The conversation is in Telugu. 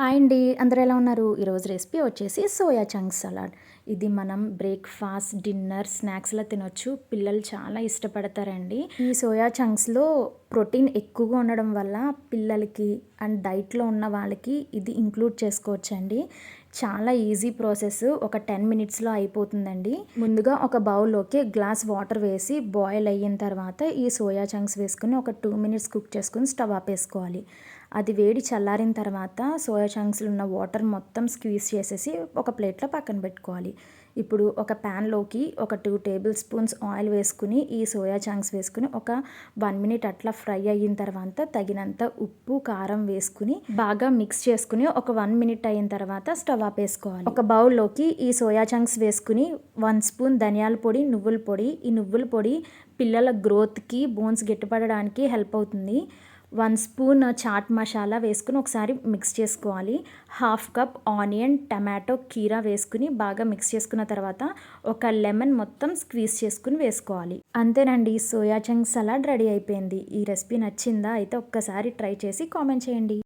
హాయ్ అండి. అందరూ ఎలా ఉన్నారు? ఈరోజు రెసిపీ వచ్చేసి సోయా చంక్స్ సలాడ్. ఇది మనం బ్రేక్‌ఫాస్ట్, డిన్నర్, స్నాక్స్‌లా తినొచ్చు. పిల్లలు చాలా ఇష్టపడతారండి. ఈ సోయా చంక్స్‌లో ప్రోటీన్ ఎక్కువగా ఉండడం వల్ల పిల్లలకి అండ్ డైట్‌లో ఉన్న వాళ్ళకి ఇది ఇంక్లూడ్ చేసుకోవచ్చండి. చాలా ఈజీ ప్రాసెస్. ఒక 10 మినిట్స్‌లో అయిపోతుందండి. ముందుగా ఒక బౌల్‌లోకి గ్లాస్ వాటర్ వేసి బాయిల్ అయిన తర్వాత ఈ సోయా చంక్స్ వేసుకొని ఒక 2 మినిట్స్ కుక్ చేసుకొని స్టవ్ ఆపేసుకోవాలి. అది వేడి చల్లారిన తర్వాత సోయా చంక్స్‌లో ఉన్న వాటర్ మొత్తం స్క్వీజ్ చేసేసి ఒక ప్లేట్‌లో పక్కన పెట్టుకోవాలి. ఇప్పుడు ఒక ప్యాన్‌లోకి ఒక 2 టేబుల్ స్పూన్స్ ఆయిల్ వేసుకుని ఈ సోయా చంక్స్ వేసుకుని ఒక 1 మినిట్ అట్లా ఫ్రై అయిన తర్వాత తగినంత ఉప్పు, కారం వేసుకుని బాగా మిక్స్ చేసుకుని ఒక 1 మినిట్ అయిన తర్వాత స్టవ్ ఆపేసుకోవాలి. ఒక బౌల్‌లోకి ఈ సోయా చంక్స్ వేసుకుని 1 స్పూన్ ధనియాల పొడి, నువ్వుల పొడి. ఈ నువ్వుల పొడి పిల్లల గ్రోత్‌కి, బోన్స్ గట్టిపడడానికి హెల్ప్ అవుతుంది. 1 స్పూన్ చాట్ మసాలా వేసుకుని ఒకసారి మిక్స్ చేసుకోవాలి. హాఫ్ కప్ ఆనియన్, టమాటో, కీరా వేసుకుని బాగా మిక్స్ చేసుకున్న తర్వాత ఒక లెమన్ మొత్తం స్క్వీజ్ చేసుకుని వేసుకోవాలి. అంతేనండి, సోయా చంక్స్ సలాడ్ రెడీ అయిపోయింది. ఈ రెసిపీ నచ్చిందా? అయితే ఒక్కసారి ట్రై చేసి కామెంట్ చేయండి.